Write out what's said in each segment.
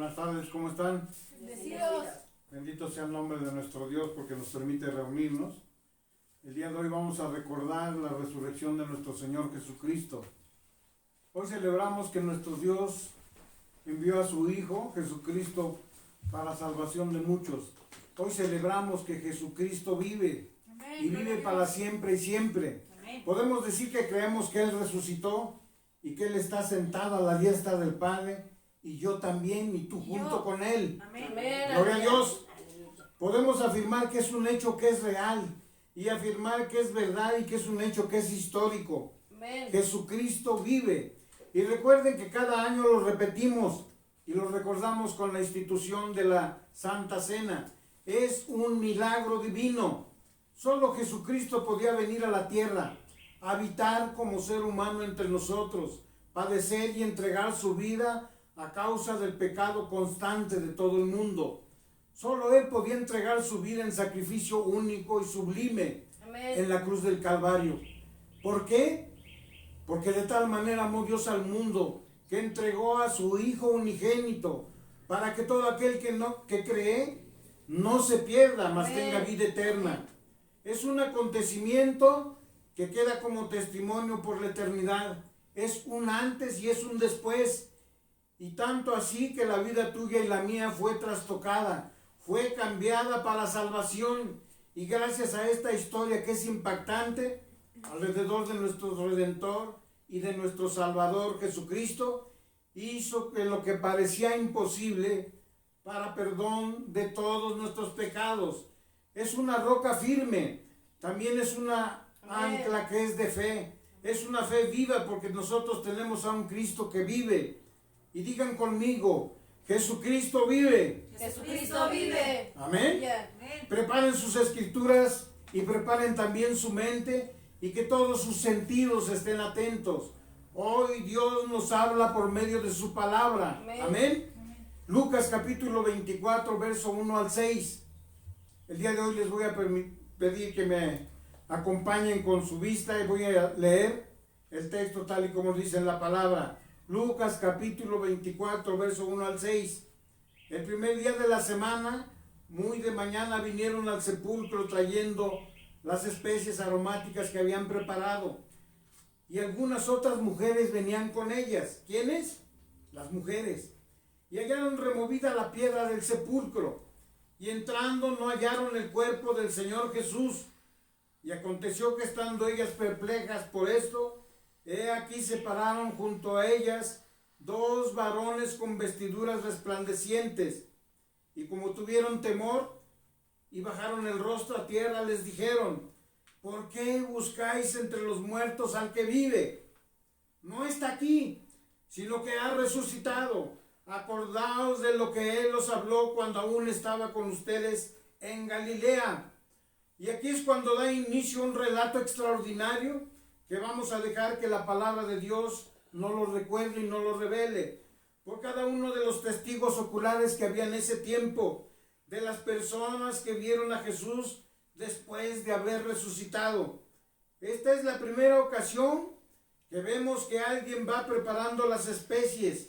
Buenas tardes, ¿cómo están? Bendecidos. Bendito sea el nombre de nuestro Dios porque nos permite reunirnos. El día de hoy vamos a recordar la resurrección de nuestro Señor Jesucristo. Hoy celebramos que nuestro Dios envió a su Hijo, Jesucristo, para salvación de muchos. Hoy celebramos que Jesucristo vive. Amén. Y vive para siempre y siempre. Amén. Podemos decir que creemos que Él resucitó y que Él está sentado a la diestra del Padre, y yo también, y tú junto con Él. Amén. Gloria a Dios. Podemos afirmar que es un hecho que es real, y afirmar que es verdad y que es un hecho que es histórico. Amén. Jesucristo vive. Y recuerden que cada año lo repetimos y lo recordamos con la institución de la Santa Cena. Es un milagro divino. Solo Jesucristo podía venir a la tierra, habitar como ser humano entre nosotros, padecer y entregar su vida a causa del pecado constante de todo el mundo. Solo Él podía entregar su vida en sacrificio único y sublime. Amén. En la cruz del Calvario. ¿Por qué? Porque de tal manera amó Dios al mundo que entregó a su Hijo unigénito para que todo aquel que cree no se pierda, mas Amén. tenga vida eterna. Es un acontecimiento que queda como testimonio por la eternidad. Es un antes y es un después. Y tanto así que la vida tuya y la mía fue trastocada, fue cambiada para salvación. Y gracias a esta historia que es impactante, alrededor de nuestro Redentor y de nuestro Salvador Jesucristo, hizo que lo que parecía imposible para perdón de todos nuestros pecados. Es una roca firme, también es una ancla que es de fe. Es una fe viva porque nosotros tenemos a un Cristo que vive. Y digan conmigo, Jesucristo vive. Jesucristo vive. Amén. Amén. Preparen sus escrituras y preparen también su mente y que todos sus sentidos estén atentos. Hoy Dios nos habla por medio de su palabra. Amén. Amén. Lucas capítulo 24, verso 1 al 6. El día de hoy les voy a pedir que me acompañen con su vista y voy a leer el texto tal y como dice en la palabra. Lucas capítulo 24, verso 1 al 6. El primer día de la semana, muy de mañana, vinieron al sepulcro trayendo las especies aromáticas que habían preparado. Y algunas otras mujeres venían con ellas. ¿Quiénes? Las mujeres. Y hallaron removida la piedra del sepulcro. Y entrando no hallaron el cuerpo del Señor Jesús. Y aconteció que estando ellas perplejas por esto, he aquí se pararon junto a ellas dos varones con vestiduras resplandecientes. Y como tuvieron temor y bajaron el rostro a tierra, les dijeron: ¿por qué buscáis entre los muertos al que vive? No está aquí, sino que ha resucitado. Acordaos de lo que Él os habló cuando aún estaba con ustedes en Galilea. Y aquí es cuando da inicio un relato extraordinario que vamos a dejar que la palabra de Dios nos lo recuerde y nos lo revele. Por cada uno de los testigos oculares que había en ese tiempo, de las personas que vieron a Jesús después de haber resucitado. Esta es la primera ocasión que vemos que alguien va preparando las especies.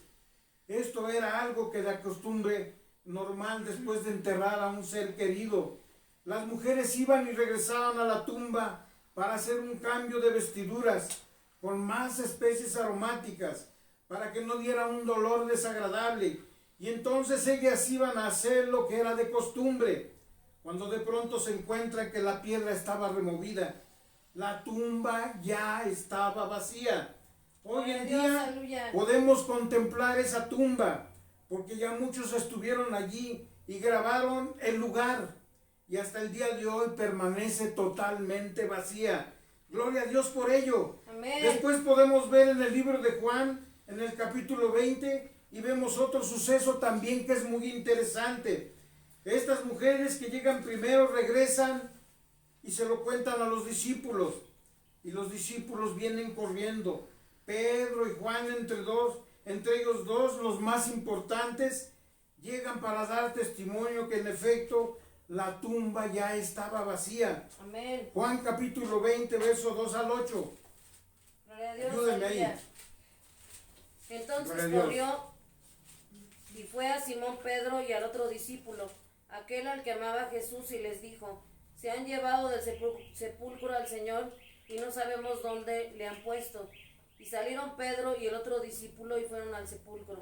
Esto era algo que de costumbre normal después de enterrar a un ser querido. Las mujeres iban y regresaban a la tumba para hacer un cambio de vestiduras con más especies aromáticas para que no diera un dolor desagradable. Y entonces ellas iban a hacer lo que era de costumbre. Cuando de pronto se encuentra que la piedra estaba removida, la tumba ya estaba vacía. Hoy en día podemos contemplar esa tumba, porque ya muchos estuvieron allí y grabaron el lugar, y hasta el día de hoy permanece totalmente vacía. Gloria a Dios por ello. Amén. Después podemos ver en el libro de Juan, en el capítulo 20, y vemos otro suceso también que es muy interesante. Estas mujeres que llegan primero regresan y se lo cuentan a los discípulos, y los discípulos vienen corriendo. Pedro y Juan, entre ellos dos, los más importantes, llegan para dar testimonio que en efecto la tumba ya estaba vacía. Amén. Juan capítulo 20, verso 2 al 8. Gloria a Dios. Ayúdenme Aleluya. ahí. Entonces Gloria a Dios. corrió Y fue a Simón Pedro y al otro discípulo, aquel al que amaba Jesús, y les dijo: se han llevado del sepulcro al Señor y no sabemos dónde le han puesto. Y salieron Pedro y el otro discípulo y fueron al sepulcro.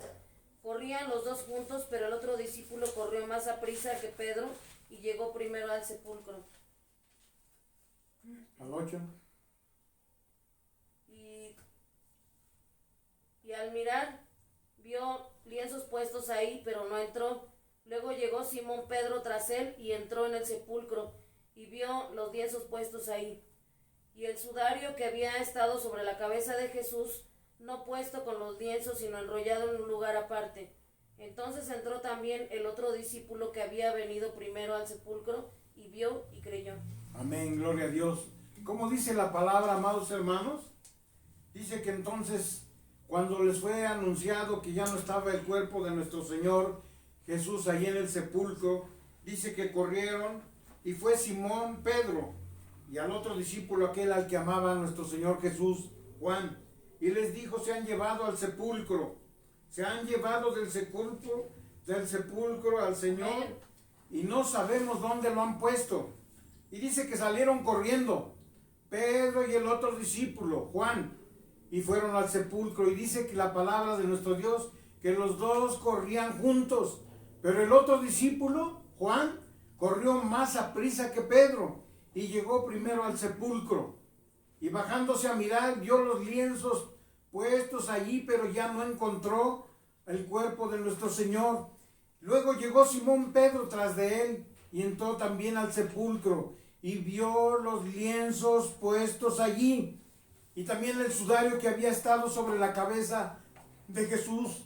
Corrían los dos juntos, pero el otro discípulo corrió más aprisa que Pedro y llegó primero al sepulcro. Al 8. Y al mirar, vio lienzos puestos ahí, pero no entró. Luego llegó Simón Pedro tras él y entró en el sepulcro y vio los lienzos puestos ahí. Y el sudario que había estado sobre la cabeza de Jesús, no puesto con los lienzos, sino enrollado en un lugar aparte. Entonces entró también el otro discípulo que había venido primero al sepulcro y vio y creyó. Amén, gloria a Dios. ¿Cómo dice la palabra, amados hermanos? Dice que entonces, cuando les fue anunciado que ya no estaba el cuerpo de nuestro Señor Jesús ahí en el sepulcro, dice que corrieron y fue Simón Pedro y al otro discípulo, aquel al que amaba a nuestro Señor Jesús, Juan, y les dijo: se han llevado al sepulcro, se han llevado del sepulcro al Señor y no sabemos dónde lo han puesto. Y dice que salieron corriendo Pedro y el otro discípulo, Juan, y fueron al sepulcro. Y dice que la palabra de nuestro Dios, que los dos corrían juntos, pero el otro discípulo, Juan, corrió más aprisa que Pedro y llegó primero al sepulcro. Y bajándose a mirar, vio los lienzos puestos allí, pero ya no encontró el cuerpo de nuestro Señor. Luego llegó Simón Pedro tras de él y entró también al sepulcro y vio los lienzos puestos allí y también el sudario que había estado sobre la cabeza de Jesús,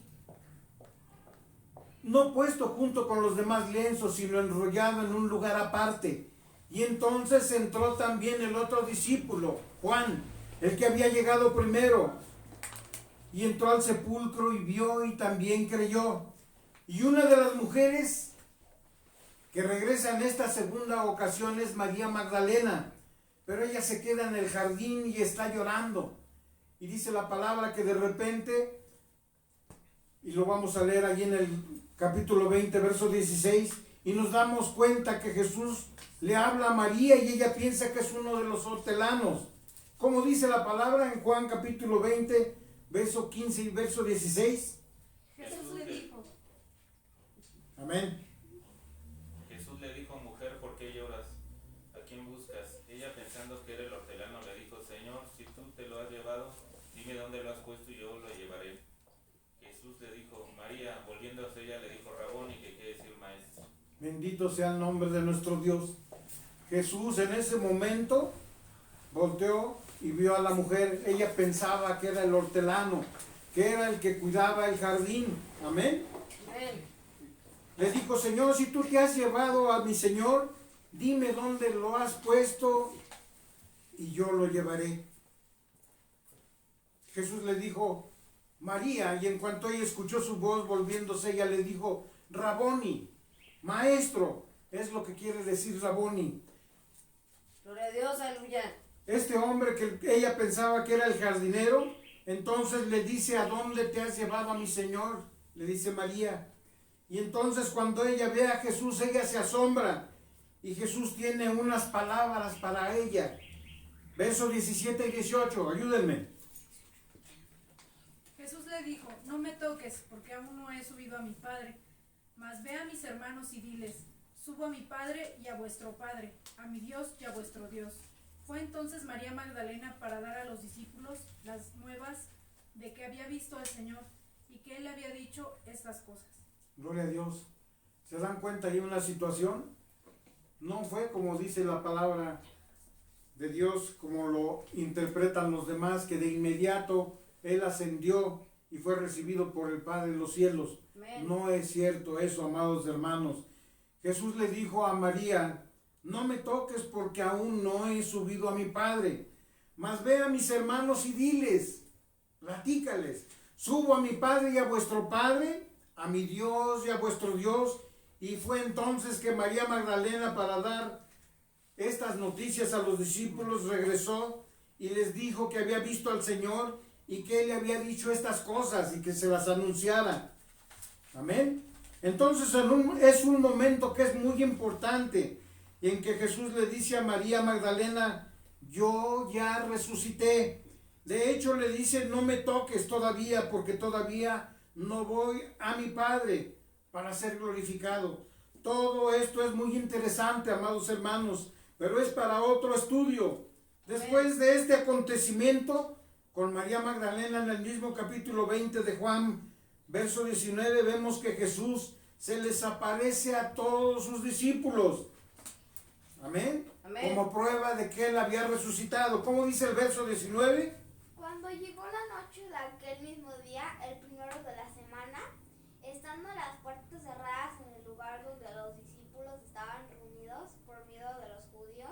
no puesto junto con los demás lienzos, sino enrollado en un lugar aparte. Y entonces entró también el otro discípulo, Juan, el que había llegado primero, y entró al sepulcro y vio y también creyó. Y una de las mujeres que regresa en esta segunda ocasión es María Magdalena, pero ella se queda en el jardín y está llorando. Y dice la palabra que de repente, y lo vamos a leer allí en el capítulo 20, verso 16, y nos damos cuenta que Jesús le habla a María y ella piensa que es uno de los hortelanos. Como dice la palabra en Juan capítulo 20, verso 15 y verso 16. Jesús le dijo: Amén. Jesús le dijo: mujer, ¿por qué lloras? ¿A quién buscas? Ella, pensando que era el hortelano, le dijo: Señor, si tú te lo has llevado, dime dónde lo has puesto y yo lo llevaré. Jesús le dijo: María. Volviendo hacia ella, le dijo: Raboni, que quiere decir maestro. Bendito sea el nombre de nuestro Dios. Jesús en ese momento volteó y vio a la mujer. Ella pensaba que era el hortelano, que era el que cuidaba el jardín. Amén. Amén. Le dijo: Señor, si tú te has llevado a mi Señor, dime dónde lo has puesto y yo lo llevaré. Jesús le dijo: María, y en cuanto ella escuchó su voz, volviéndose, ella le dijo: Raboni, maestro, es lo que quiere decir Raboni. Gloria a Dios, aleluya. Este hombre que ella pensaba que era el jardinero, entonces le dice: ¿a dónde te has llevado a mi Señor? Le dice María. Y entonces cuando ella ve a Jesús, ella se asombra. Y Jesús tiene unas palabras para ella. Versos 17 y 18, ayúdenme. Jesús le dijo: no me toques, porque aún no he subido a mi Padre. Mas ve a mis hermanos y diles: subo a mi Padre y a vuestro Padre, a mi Dios y a vuestro Dios. Fue entonces María Magdalena para dar a los discípulos las nuevas de que había visto al Señor y que Él le había dicho estas cosas. Gloria a Dios. ¿Se dan cuenta ahí una situación? No fue como dice la palabra de Dios, como lo interpretan los demás, que de inmediato Él ascendió y fue recibido por el Padre en los cielos. Amén. No es cierto eso, amados hermanos. Jesús le dijo a María: no me toques, porque aún no he subido a mi Padre. Mas ve a mis hermanos y diles, platícales: subo a mi Padre y a vuestro Padre, a mi Dios y a vuestro Dios. Y fue entonces que María Magdalena, para dar estas noticias a los discípulos, regresó y les dijo que había visto al Señor y que Él le había dicho estas cosas y que se las anunciara. Amén. Entonces es un momento que es muy importante en que Jesús le dice a María Magdalena, yo ya resucité. De hecho le dice, no me toques todavía porque todavía no voy a mi Padre para ser glorificado. Todo esto es muy interesante, amados hermanos, pero es para otro estudio. Después de este acontecimiento con María Magdalena, en el mismo capítulo 20 de Juan, verso 19, vemos que Jesús se les aparece a todos sus discípulos. Amén. Amén. Como prueba de que Él había resucitado. ¿Cómo dice el verso 19? Cuando llegó la noche de aquel mismo día, el primero de la semana, estando las puertas cerradas en el lugar donde los discípulos estaban reunidos por miedo de los judíos,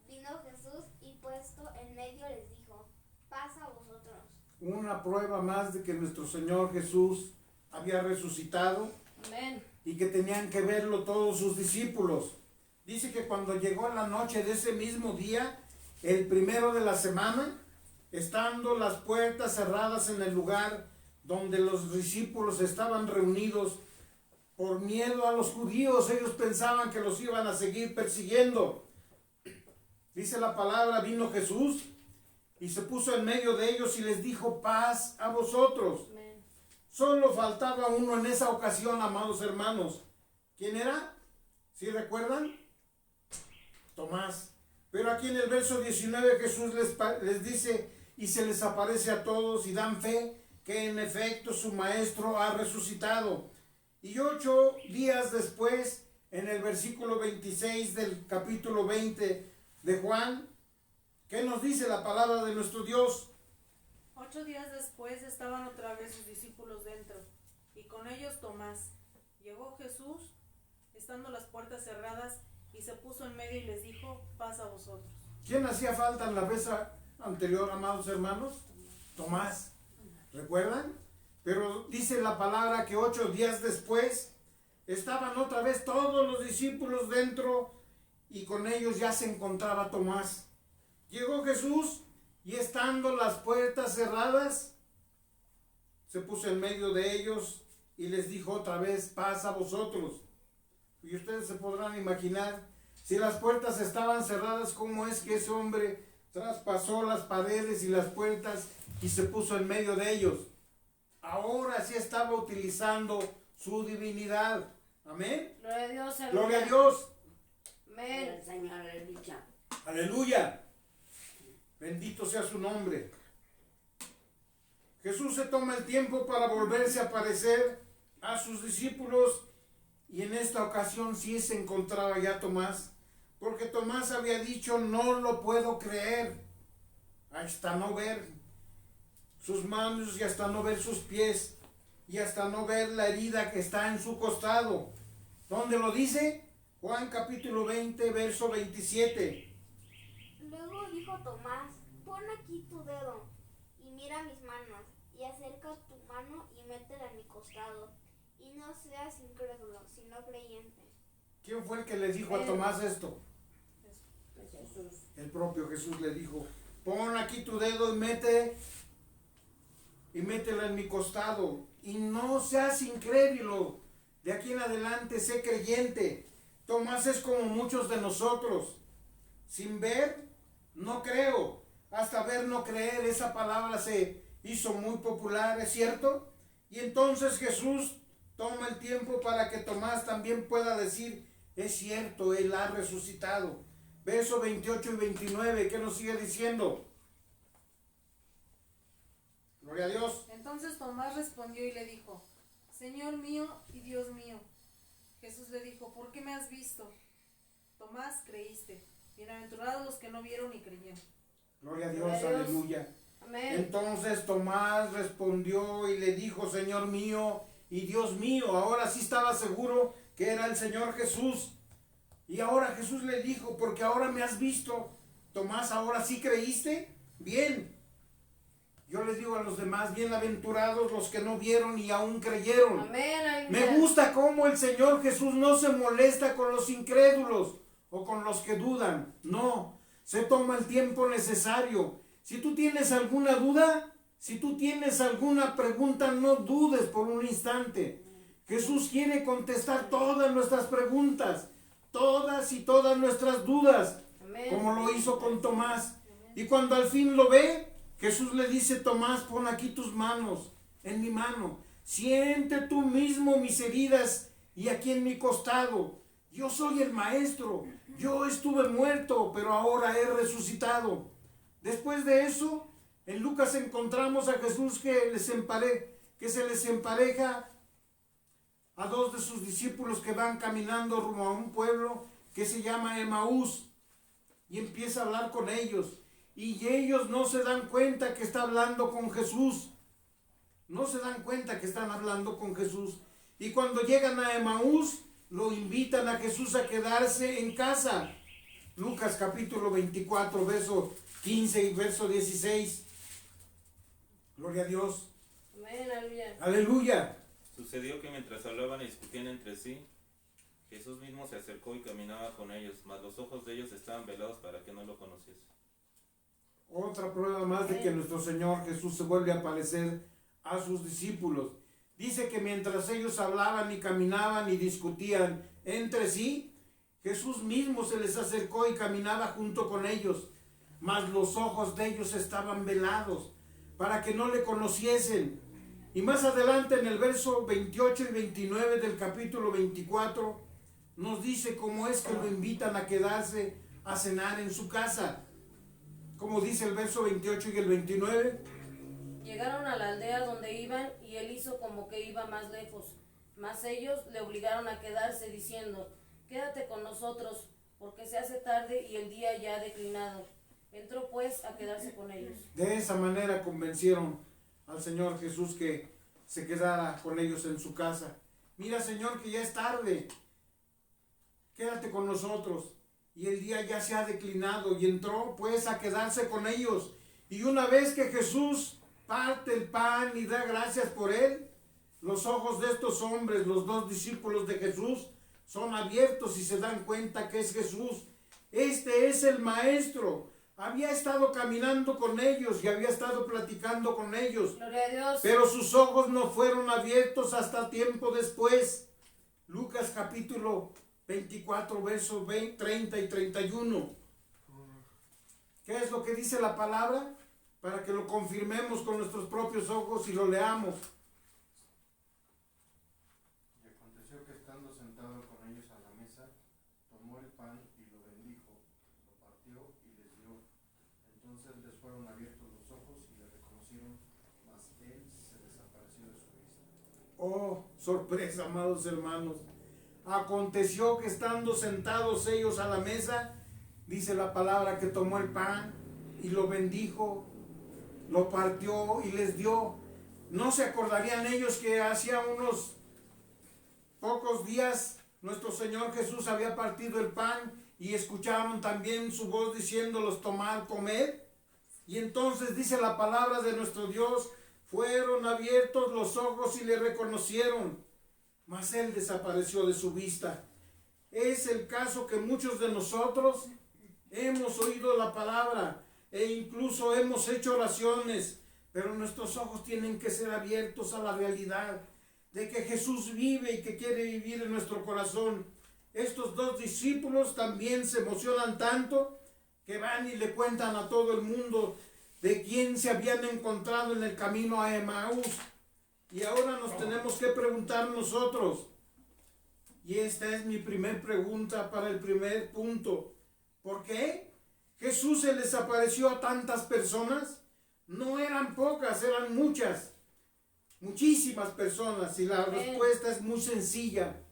vino Jesús y puesto en medio les dijo, paz a vosotros. Una prueba más de que nuestro Señor Jesús había resucitado. Amén. Y que tenían que verlo todos sus discípulos. Dice que cuando llegó la noche de ese mismo día, el primero de la semana, estando las puertas cerradas en el lugar donde los discípulos estaban reunidos, por miedo a los judíos, ellos pensaban que los iban a seguir persiguiendo. Dice la palabra, vino Jesús y se puso en medio de ellos y les dijo, paz a vosotros. Amén. Solo faltaba uno en esa ocasión, amados hermanos. ¿Quién era? ¿Sí recuerdan? Tomás. Pero aquí en el verso 19 Jesús les dice, y se les aparece a todos y dan fe que en efecto su maestro ha resucitado. Y 8 días después, en el versículo 26 del capítulo 20 de Juan, ¿qué nos dice la palabra de nuestro Dios? 8 días después estaban otra vez sus discípulos dentro, y con ellos Tomás. Llegó Jesús, estando las puertas cerradas, y se puso en medio y les dijo, paz a vosotros. ¿Quién hacía falta en la vez anterior, amados hermanos? Tomás. ¿Recuerdan? Pero dice la palabra que 8 días después estaban otra vez todos los discípulos dentro y con ellos ya se encontraba Tomás. Llegó Jesús y estando las puertas cerradas, se puso en medio de ellos y les dijo otra vez, paz a vosotros. Y ustedes se podrán imaginar, si las puertas estaban cerradas, cómo es que ese hombre traspasó las paredes y las puertas y se puso en medio de ellos. Ahora sí estaba utilizando su divinidad. Amén. Gloria a Dios. Aleluya. Gloria a Dios. Amén. Señor, aleluya. Aleluya. Bendito sea su nombre. Jesús se toma el tiempo para volverse a aparecer a sus discípulos y en esta ocasión sí se encontraba ya Tomás, porque Tomás había dicho, no lo puedo creer, hasta no ver sus manos y hasta no ver sus pies y hasta no ver la herida que está en su costado. ¿Dónde lo dice? Juan capítulo 20, verso 27. Luego dijo Tomás, pon aquí tu dedo y mira mis manos, y acerca tu mano y métela en mi costado, y no seas incrédulo, sino creyente. ¿Quién fue el que le dijo a Tomás esto? Jesús. El propio Jesús le dijo, pon aquí tu dedo y métela en mi costado, y no seas incrédulo, de aquí en adelante sé creyente. Tomás es como muchos de nosotros, sin ver, no creo, hasta ver, no creer. Esa palabra se hizo muy popular, ¿es cierto? Y entonces Jesús toma el tiempo para que Tomás también pueda decir, es cierto, Él ha resucitado. Verso 28 y 29, ¿qué nos sigue diciendo? Gloria a Dios. Entonces Tomás respondió y le dijo, Señor mío y Dios mío. Jesús le dijo, ¿por qué me has visto? Tomás, creíste. Bienaventurados los que no vieron y creyeron. Gloria a Dios, Gloria a Dios. aleluya. Amén. Entonces Tomás respondió y le dijo, Señor mío y Dios mío. Ahora sí estaba seguro que era el Señor Jesús. Y ahora Jesús le dijo, porque ahora me has visto. Tomás, ¿ahora sí creíste? Bien. Yo les digo a los demás, bienaventurados los que no vieron y aún creyeron. Amén. Aleluya. Me gusta cómo el Señor Jesús no se molesta con los incrédulos o con los que dudan. No, se toma el tiempo necesario. Si tú tienes alguna duda, si tú tienes alguna pregunta, no dudes por un instante. Jesús quiere contestar todas nuestras preguntas, todas y todas nuestras dudas, Amén. como lo hizo con Tomás. Y cuando al fin lo ve, Jesús le dice: Tomás, pon aquí tus manos en mi mano, siente tú mismo mis heridas y aquí en mi costado. Yo soy el maestro, yo estuve muerto, pero ahora he resucitado. Después de eso, en Lucas encontramos a Jesús que se les empareja a dos de sus discípulos que van caminando rumbo a un pueblo que se llama Emaús, y empieza a hablar con ellos, y ellos no se dan cuenta que está hablando con Jesús, no se dan cuenta que están hablando con Jesús, y cuando llegan a Emaús, lo invitan a Jesús a quedarse en casa. Lucas capítulo 24, verso 15 y verso 16. Gloria a Dios. Amén, aleluya. Aleluya. Sucedió que mientras hablaban y discutían entre sí, Jesús mismo se acercó y caminaba con ellos, mas los ojos de ellos estaban velados para que no lo conociesen. Otra prueba más de que nuestro Señor Jesús se vuelve a aparecer a sus discípulos. Dice que mientras ellos hablaban y caminaban y discutían entre sí, Jesús mismo se les acercó y caminaba junto con ellos, mas los ojos de ellos estaban velados para que no le conociesen. Y más adelante en el verso 28 y 29 del capítulo 24 nos dice cómo es que lo invitan a quedarse a cenar en su casa. Como dice el verso 28 y el 29. Llegaron a la aldea donde iban y él hizo como que iba más lejos. Mas ellos le obligaron a quedarse diciendo: quédate con nosotros, porque se hace tarde y el día ya ha declinado. Entró pues a quedarse con ellos. De esa manera convencieron al Señor Jesús que se quedara con ellos en su casa. Mira, Señor, que ya es tarde, quédate con nosotros. Y el día ya se ha declinado, y entró pues a quedarse con ellos. Y una vez que Jesús parte el pan y da gracias por él, los ojos de estos hombres, los dos discípulos de Jesús, son abiertos y se dan cuenta que es Jesús. Este es el Maestro. Había estado caminando con ellos y había estado platicando con ellos. Gloria a Dios. Pero sus ojos no fueron abiertos hasta tiempo después. Lucas capítulo 24, versos 30 y 31. ¿Qué es lo que dice la palabra? Para que lo confirmemos con nuestros propios ojos y lo leamos. Y aconteció que estando sentado con ellos a la mesa, tomó el pan y lo bendijo, lo partió y les dio. Entonces les fueron abiertos los ojos y le reconocieron, mas él se desapareció de su vista. Oh, sorpresa, amados hermanos. Aconteció que estando sentados ellos a la mesa, dice la palabra que tomó el pan y lo bendijo, lo partió y les dio. ¿No se acordarían ellos que hacía unos pocos días nuestro Señor Jesús había partido el pan y escucharon también su voz diciéndolos: tomad, comed? Y entonces dice la palabra de nuestro Dios: fueron abiertos los ojos y le reconocieron, mas él desapareció de su vista. Es el caso que muchos de nosotros hemos oído la palabra e incluso hemos hecho oraciones, pero nuestros ojos tienen que ser abiertos a la realidad de que Jesús vive y que quiere vivir en nuestro corazón. Estos dos discípulos también se emocionan tanto que van y le cuentan a todo el mundo de quién se habían encontrado en el camino a Emaús. Y ahora nos tenemos que preguntar nosotros, y esta es mi primer pregunta para el primer punto: ¿por qué Jesús se les apareció a tantas personas? No eran pocas, eran muchas, muchísimas personas, y la respuesta es muy sencilla,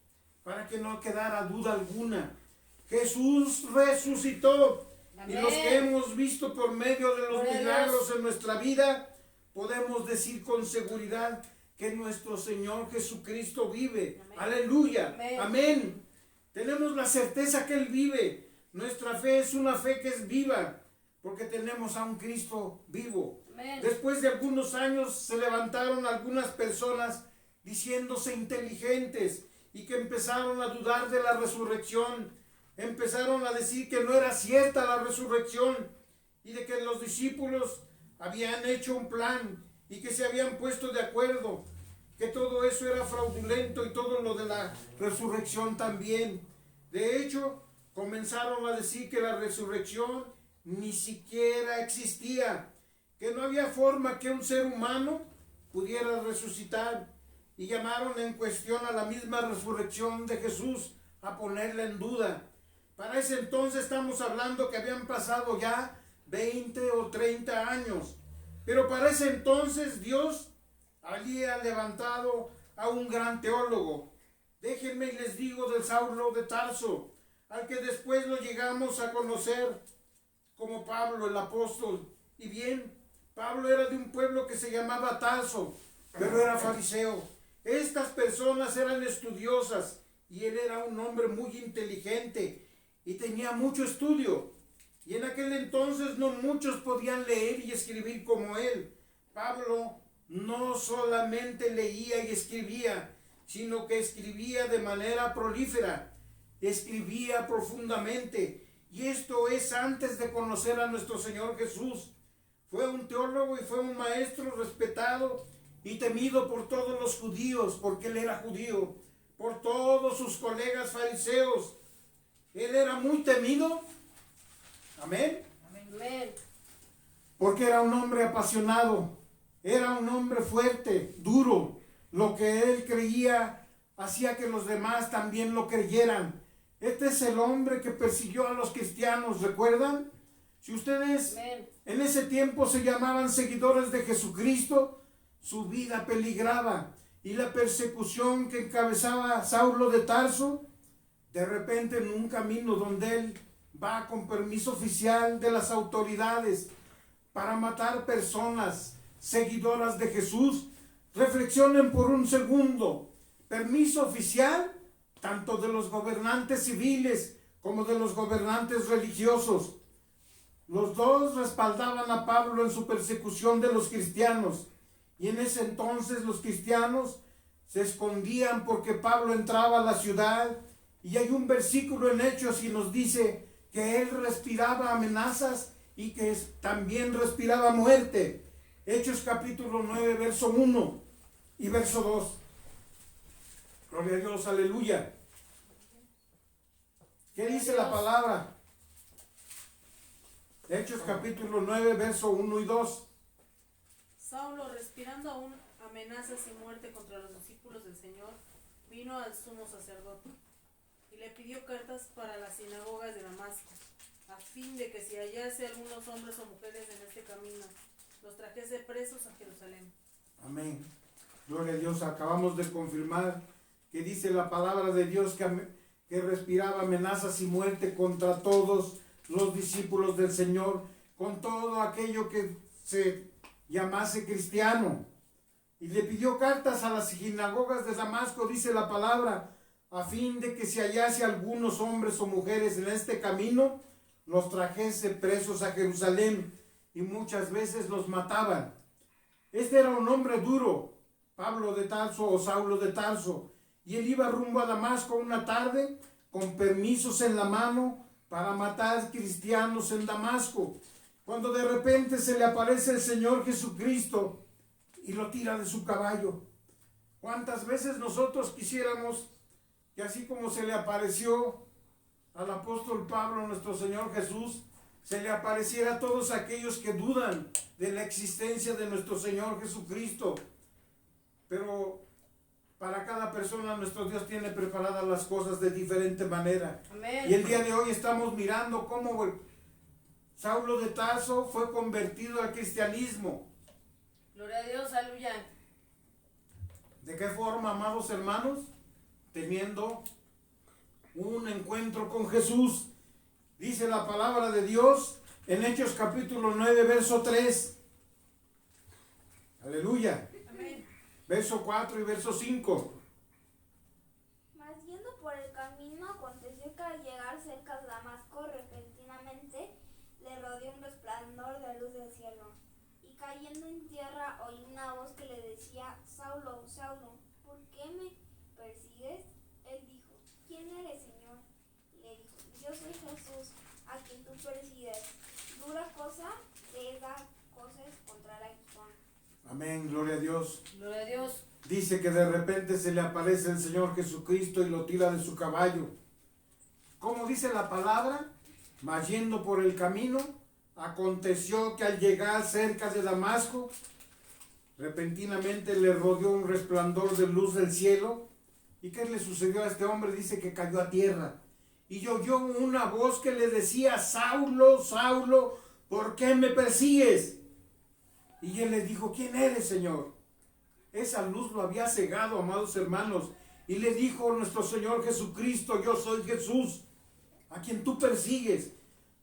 para que no quedara duda alguna. Jesús resucitó. Amén. Y los que hemos visto por medio de los Gloria a milagros Dios. en nuestra vida, podemos decir con seguridad que nuestro Señor Jesucristo vive. Amén. Aleluya. Amén. Amén. Tenemos la certeza que Él vive. Nuestra fe es una fe que es viva, porque tenemos a un Cristo vivo. Amén. Después de algunos años se levantaron algunas personas diciéndose inteligentes y que empezaron a dudar de la resurrección. Empezaron a decir que no era cierta la resurrección y de que los discípulos habían hecho un plan y que se habían puesto de acuerdo, que todo eso era fraudulento y todo lo de la resurrección también. De hecho, comenzaron a decir que la resurrección ni siquiera existía, que no había forma que un ser humano pudiera resucitar, y llamaron en cuestión a la misma resurrección de Jesús, a ponerla en duda. Para ese entonces estamos hablando que habían pasado ya 20 o 30 años, pero para ese entonces Dios había levantado a un gran teólogo. Déjenme y les digo del Saulo de Tarso, al que después lo llegamos a conocer como Pablo el apóstol. Y bien, Pablo era de un pueblo que se llamaba Tarso, pero era fariseo. Estas personas eran estudiosas y él era un hombre muy inteligente y tenía mucho estudio. Y en aquel entonces no muchos podían leer y escribir como él. Pablo no solamente leía y escribía, sino que escribía de manera prolífera, escribía profundamente. Y esto es antes de conocer a nuestro Señor Jesús. Fue un teólogo y fue un maestro respetado y temido por todos los judíos, porque él era judío, por todos sus colegas fariseos. Él era muy temido. Amén. Amén. Porque era un hombre apasionado, era un hombre fuerte, duro. Lo que él creía hacía que los demás también lo creyeran. Este es el hombre que persiguió a los cristianos, ¿recuerdan? Si ustedes en ese tiempo se llamaban seguidores de Jesucristo, su vida peligraba. Y la persecución que encabezaba Saulo de Tarso, de repente en un camino donde él va con permiso oficial de las autoridades para matar personas seguidoras de Jesús. Reflexionen por un segundo. Permiso oficial tanto de los gobernantes civiles como de los gobernantes religiosos. Los dos respaldaban a Pablo en su persecución de los cristianos. Y en ese entonces los cristianos se escondían porque Pablo entraba a la ciudad. Y hay un versículo en Hechos y nos dice que él respiraba amenazas y que también respiraba muerte. Hechos capítulo 9, verso 1 y verso 2. Gloria a Dios, aleluya. ¿Qué dice la palabra? Hechos capítulo 9, verso 1 y 2. Saulo, respirando aún amenazas y muerte contra los discípulos del Señor, vino al sumo sacerdote y le pidió cartas para las sinagogas de Damasco, a fin de que si hallase algunos hombres o mujeres en este camino, los trajese presos a Jerusalén. Amén. Gloria a Dios. Acabamos de confirmar que dice la palabra de Dios que respiraba amenazas y muerte contra todos los discípulos del Señor, con todo aquello que se llamase cristiano. Y le pidió cartas a las sinagogas de Damasco, dice la palabra, a fin de que si hallase algunos hombres o mujeres en este camino, los trajese presos a Jerusalén. Y muchas veces los mataban. Este era un hombre duro, Pablo de Tarso o Saulo de Tarso. Y él iba rumbo a Damasco una tarde con permisos en la mano para matar cristianos en Damasco. Cuando de repente se le aparece el Señor Jesucristo y lo tira de su caballo. ¿Cuántas veces nosotros quisiéramos que así como se le apareció al apóstol Pablo, nuestro Señor Jesús, se le apareciera a todos aquellos que dudan de la existencia de nuestro Señor Jesucristo? Pero para cada persona nuestro Dios tiene preparadas las cosas de diferente manera. Amén. Y el día de hoy estamos mirando cómo Saulo de Tarso fue convertido al cristianismo. Gloria a Dios, aleluya. ¿De qué forma, amados hermanos? Teniendo un encuentro con Jesús. Dice la palabra de Dios en Hechos capítulo 9, verso 3. Aleluya. Amén. Verso 4 y verso 5. Mas yendo por el camino, aconteció que al llegar cerca de Damasco, repentinamente le rodeó un resplandor de luz del cielo. Y cayendo en tierra, oí una voz que le decía: Saulo, Saulo, ¿por qué me persigues? Él dijo: ¿Quién eres, Señor? Y le dijo: Yo soy Jesús, a quien tú persigues. Dura cosa te da cosas contra el aguijón. Amén, gloria a Dios. Gloria a Dios. dice que de repente se le aparece el Señor Jesucristo y lo tira de su caballo. ¿Cómo dice la palabra? Mas yendo por el camino, aconteció que al llegar cerca de Damasco, repentinamente le rodeó un resplandor de luz del cielo. ¿Y qué le sucedió a este hombre? Dice que cayó a tierra. Y oyó una voz que le decía: Saulo, Saulo, ¿por qué me persigues? Y él le dijo: ¿quién eres, Señor? Esa luz lo había cegado, amados hermanos. Y le dijo nuestro Señor Jesucristo: yo soy Jesús, a quien tú persigues.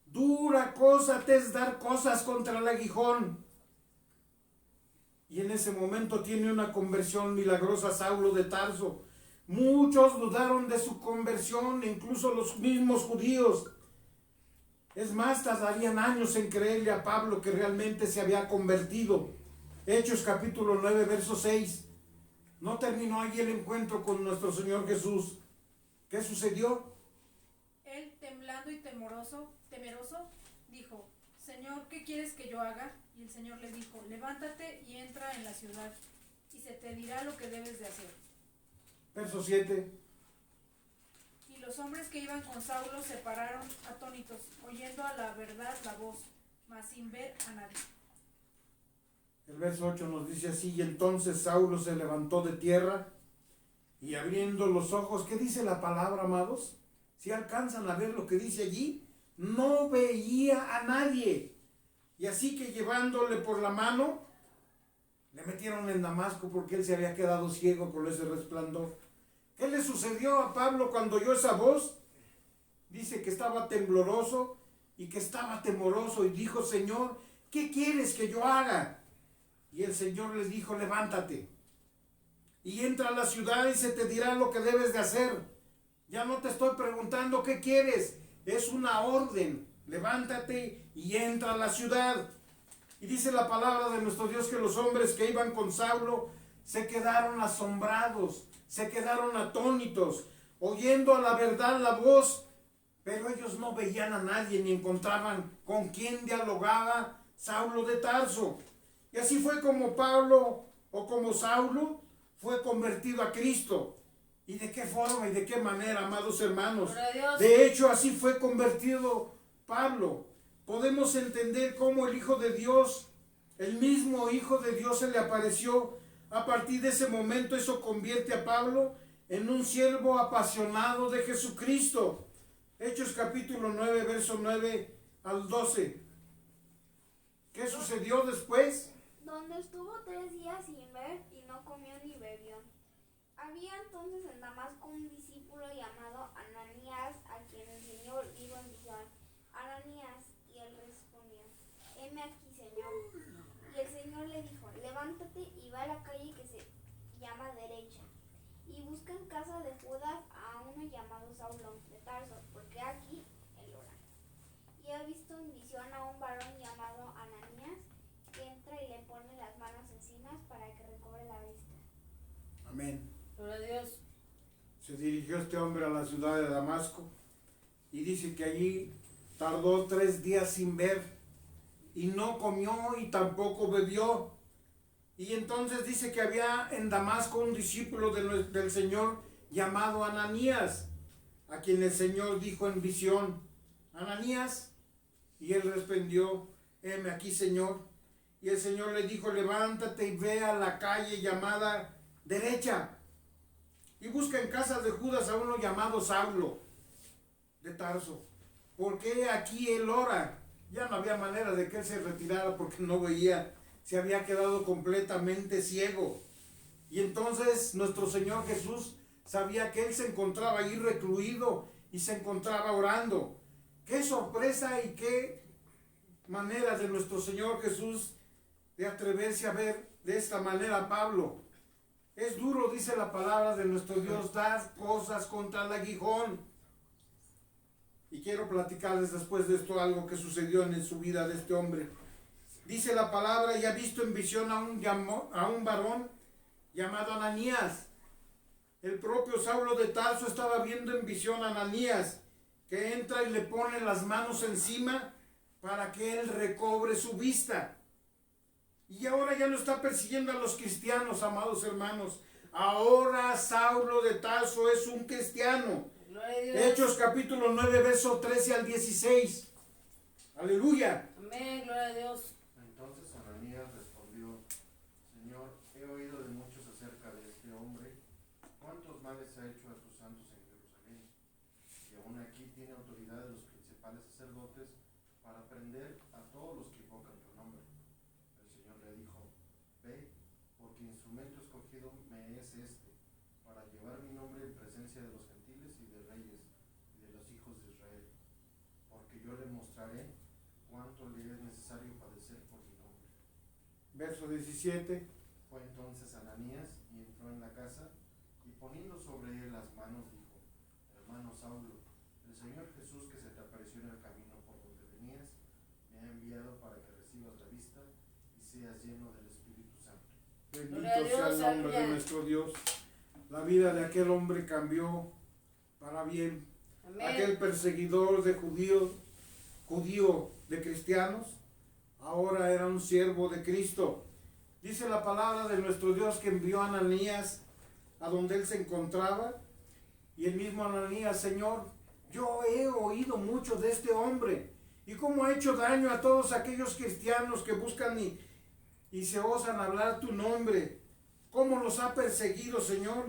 Dura cosa te es dar cosas contra el aguijón. Y en ese momento tiene una conversión milagrosa Saulo de Tarso. Muchos dudaron de su conversión, incluso los mismos judíos. Es más, tardarían años en creerle a Pablo que realmente se había convertido. Hechos capítulo 9, verso 6. No terminó allí el encuentro con nuestro Señor Jesús. ¿Qué sucedió? Él, temblando y temeroso, dijo: Señor, ¿qué quieres que yo haga? Y el Señor le dijo: levántate y entra en la ciudad, y se te dirá lo que debes de hacer. Verso 7. Y los hombres que iban con Saulo se pararon atónitos, oyendo a la verdad la voz, mas sin ver a nadie. El verso 8 nos dice así: y entonces Saulo se levantó de tierra y abriendo los ojos, ¿qué dice la palabra, amados? Si alcanzan a ver lo que dice allí, no veía a nadie. Y así que llevándole por la mano, le metieron en Damasco porque él se había quedado ciego con ese resplandor. ¿Qué le sucedió a Pablo cuando oyó esa voz? Dice que estaba tembloroso y que estaba temoroso y dijo: Señor, ¿qué quieres que yo haga? Y el Señor le dijo: levántate y entra a la ciudad y se te dirá lo que debes de hacer. Ya no te estoy preguntando qué quieres, es una orden. Levántate y entra a la ciudad. Y dice la palabra de nuestro Dios que los hombres que iban con Saulo se quedaron asombrados, se quedaron atónitos, oyendo a la verdad la voz, pero ellos no veían a nadie ni encontraban con quién dialogaba Saulo de Tarso. Y así fue como Pablo, o como Saulo, fue convertido a Cristo. ¿Y de qué forma y de qué manera, amados hermanos? De hecho, así fue convertido Pablo. Podemos entender cómo el Hijo de Dios, el mismo Hijo de Dios, se le apareció. A partir de ese momento, eso convierte a Pablo en un siervo apasionado de Jesucristo. Hechos capítulo 9, verso 9 al 12. ¿Qué sucedió después? Donde estuvo 3 días sin ver y no comió ni bebió. Había entonces en Damasco un discípulo llamado Ananías, a quien el Señor dijo en visión: Ananías, y él respondió: heme aquí, Señor. Y el Señor le dijo: levántate y ve a la calle que se llama Derecha, y busca en casa de Judas a uno llamado Saulo de Tarso, porque aquí él ora. Y ha visto en visión a un varón llamado Ananías, que entra y le pone las manos encima para que recobre la vista. Amén. Gloria a Dios. Se dirigió este hombre a la ciudad de Damasco y dice que allí tardó 3 días sin ver y no comió y tampoco bebió. Y entonces dice que había en Damasco un discípulo del Señor llamado Ananías, a quien el Señor dijo en visión: Ananías, y él respondió: heme aquí, Señor. Y el Señor le dijo: levántate y ve a la calle llamada Derecha, y busca en casa de Judas a uno llamado Saulo de Tarso, porque aquí él ora. Ya no había manera de que él se retirara porque no veía, se había quedado completamente ciego. Y entonces nuestro Señor Jesús sabía que él se encontraba ahí recluido y se encontraba orando. Qué sorpresa y qué manera de nuestro Señor Jesús de atreverse a ver de esta manera a Pablo. Es duro, dice la palabra de nuestro Dios, dar cosas contra el aguijón. Y quiero platicarles después de esto algo que sucedió en su vida de este hombre. Dice la palabra: y ha visto en visión a un varón llamado Ananías. El propio Saulo de Tarso estaba viendo en visión a Ananías, que entra y le pone las manos encima para que él recobre su vista. Y ahora ya no está persiguiendo a los cristianos, amados hermanos. ahora Saulo de Tarso es un cristiano. Gloria a Dios. Hechos capítulo 9, verso 13 al 16. Aleluya. Amén, gloria a Dios. Entonces Ananías respondió: Señor, he oído de muchos acerca de este hombre, cuántos males ha hecho a tus santos en Jerusalén, y aún aquí tiene autoridad de los principales sacerdotes para prender a todos los que invocan tu nombre. El Señor le dijo: Ve, porque instrumento escogido me es este, para llevar mi nombre en presencia de los gentiles y de reyes y de los hijos de Israel, porque yo le mostraré cuánto le es necesario padecer por mi nombre. Verso 17. Fue entonces Ananías y entró en la casa, y poniendo sobre él las manos dijo: Hermano Saulo, el Señor Jesús que se te apareció en el camino por donde venías, me ha enviado para que recibas la vista y seas lleno del Espíritu Santo. Bendito Gloria a Dios, sea el nombre de aleluya. nuestro Dios. La vida de aquel hombre cambió para bien. Amén. Aquel perseguidor de judío de cristianos, ahora era un siervo de Cristo. Dice la palabra de nuestro Dios que envió a Ananías a donde él se encontraba, y el mismo Ananías: Señor, yo he oído mucho de este hombre y cómo ha hecho daño a todos aquellos cristianos que buscan y se osan hablar tu nombre, cómo los ha perseguido, Señor.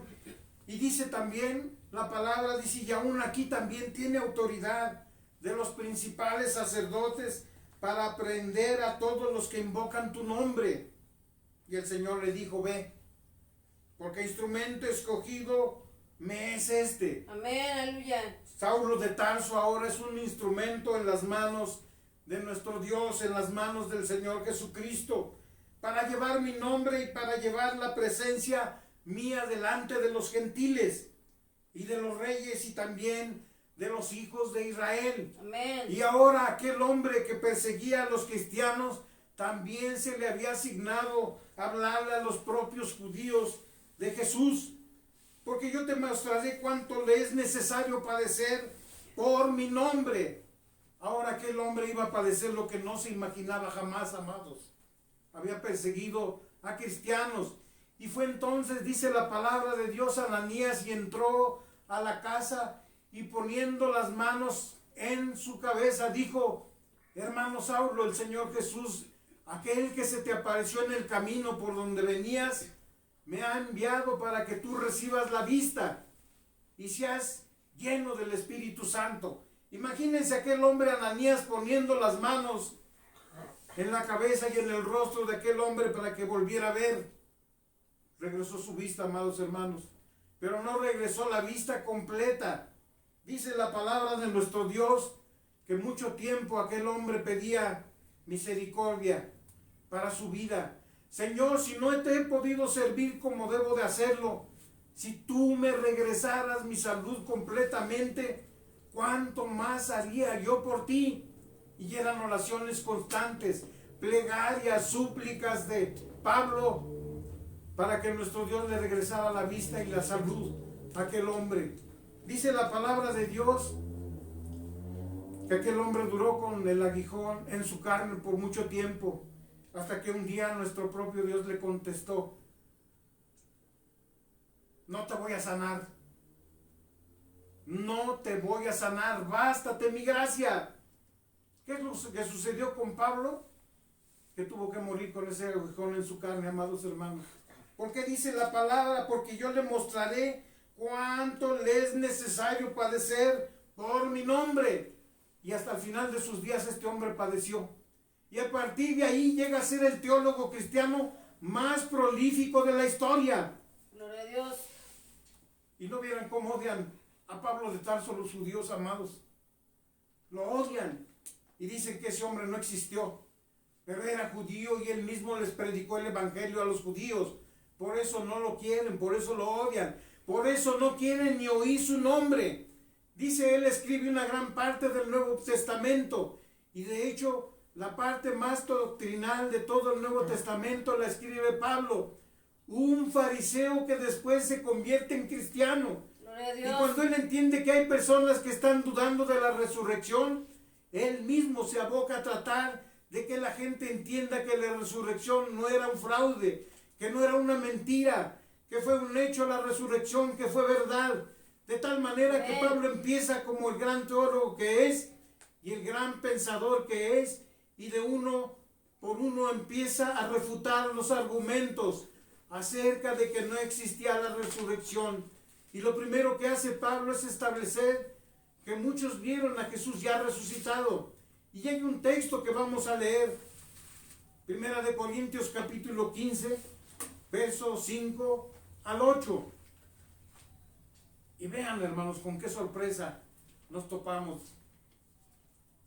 Y dice también la palabra, dice, y aún aquí también tiene autoridad de los principales sacerdotes para prender a todos los que invocan tu nombre. Y el Señor le dijo: ve, porque instrumento escogido me es este. Amén, aleluya. Saulo de Tarso ahora es un instrumento en las manos de nuestro Dios, en las manos del Señor Jesucristo, para llevar mi nombre y para llevar la presencia mía delante de los gentiles y de los reyes y también de los hijos de Israel. Amén. Y ahora aquel hombre que perseguía a los cristianos, también se le había asignado hablarle a los propios judíos de Jesús. Porque yo te mostraré cuánto le es necesario padecer por mi nombre. Ahora aquel hombre iba a padecer lo que no se imaginaba jamás, amados. Había perseguido a cristianos. Y fue entonces, dice la palabra de Dios, Ananías, y entró a la casa y poniendo las manos en su cabeza dijo: hermano Saulo, el Señor Jesús, aquel que se te apareció en el camino por donde venías, me ha enviado para que tú recibas la vista y seas lleno del Espíritu Santo. Imagínense aquel hombre Ananías poniendo las manos en la cabeza y en el rostro de aquel hombre para que volviera a ver. Regresó su vista, amados hermanos, pero no regresó la vista completa. Dice la palabra de nuestro Dios que mucho tiempo aquel hombre pedía misericordia para su vida. Señor, si no te he podido servir como debo de hacerlo, si tú me regresaras mi salud completamente, ¿cuánto más haría yo por ti? Y eran oraciones constantes, plegarias, súplicas de Pablo para que nuestro Dios le regresara la vista y la salud a aquel hombre. Dice la palabra de Dios que aquel hombre duró con el aguijón en su carne por mucho tiempo, hasta que un día nuestro propio Dios le contestó: no te voy a sanar, no te voy a sanar, bástate mi gracia. ¿Qué es lo que sucedió con Pablo? Que tuvo que morir con ese aguijón en su carne, amados hermanos. Porque dice la palabra: porque yo le mostraré cuánto le es necesario padecer por mi nombre. Y hasta el final de sus días este hombre padeció. Y a partir de ahí llega a ser el teólogo cristiano más prolífico de la historia. Gloria a Dios. Y no vieran cómo odian a Pablo de Tarso los judíos, amados. Lo odian y dicen que ese hombre no existió, pero era judío y él mismo les predicó el evangelio a los judíos. Por eso no lo quieren, por eso lo odian, por eso no quieren ni oír su nombre. Dice, él escribe una gran parte del Nuevo Testamento, y de hecho la parte más doctrinal de todo el Nuevo Testamento la escribe Pablo, un fariseo que después se convierte en cristiano. Gloria a Y Dios. cuando él entiende que hay personas que están dudando de la resurrección, él mismo se aboca a tratar de que la gente entienda que la resurrección no era un fraude, que no era una mentira, que fue un hecho la resurrección, que fue verdad. De tal manera que Amén. Pablo empieza como el gran teólogo que es y el gran pensador que es, y de uno por uno empieza a refutar los argumentos acerca de que no existía la resurrección. Y lo primero que hace Pablo es establecer que muchos vieron a Jesús ya resucitado. Y hay un texto que vamos a leer, Primera de Corintios capítulo 15, versos 5 al 8. Y vean, hermanos, con qué sorpresa nos topamos.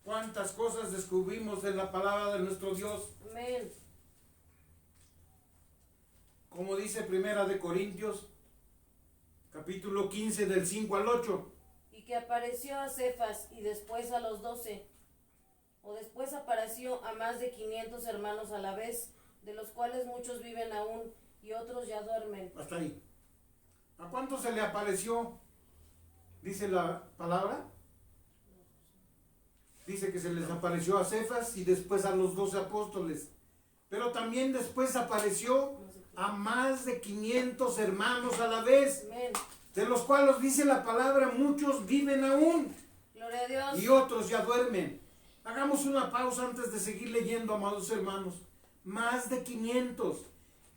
Cuántas cosas descubrimos de la palabra de nuestro Dios. Amén. Como dice Primera de Corintios, capítulo 15, del 5 al 8. Y que apareció a Cefas y después a los 12. O después apareció a más de 500 hermanos a la vez, de los cuales muchos viven aún y otros ya duermen. Hasta ahí. ¿A cuántos se le apareció? Dice la palabra. Dice que se les apareció a Cefas y después a los 12 apóstoles. Pero también después apareció a más de 500 hermanos a la vez, Amén. de los cuales dice la palabra, muchos viven aún Gloria a Dios. y otros ya duermen. Hagamos una pausa antes de seguir leyendo, amados hermanos. Más de 500.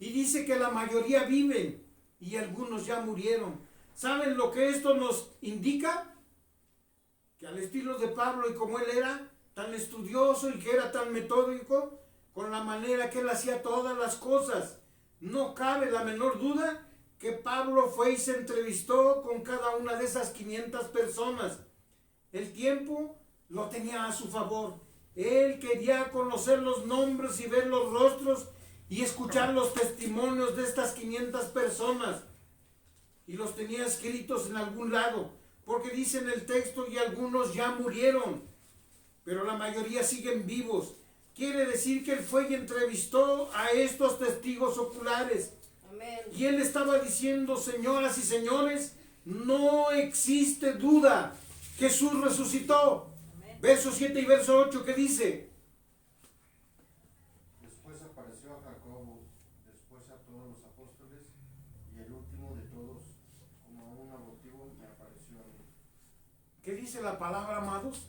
Y dice que la mayoría viven y algunos ya murieron. ¿Saben lo que esto nos indica? Que al estilo de Pablo, y como él era tan estudioso y que era tan metódico, con la manera que él hacía todas las cosas, no cabe la menor duda que Pablo fue y se entrevistó con cada una de esas 500 personas. El tiempo lo tenía a su favor. Él quería conocer los nombres y ver los rostros y escuchar los testimonios de estas 500 personas. Y los tenía escritos en algún lado, porque dice en el texto, y algunos ya murieron, pero la mayoría siguen vivos. Quiere decir que él fue y entrevistó a estos testigos oculares. Amén. Y él estaba diciendo, señoras y señores, no existe duda, Jesús resucitó. Amén. Verso 7 y verso 8, ¿qué dice? Después apareció a Jacobo, después a todos los apóstoles, y el último de todos, como a un abortivo, me apareció a mí. ¿Qué dice la palabra, amados?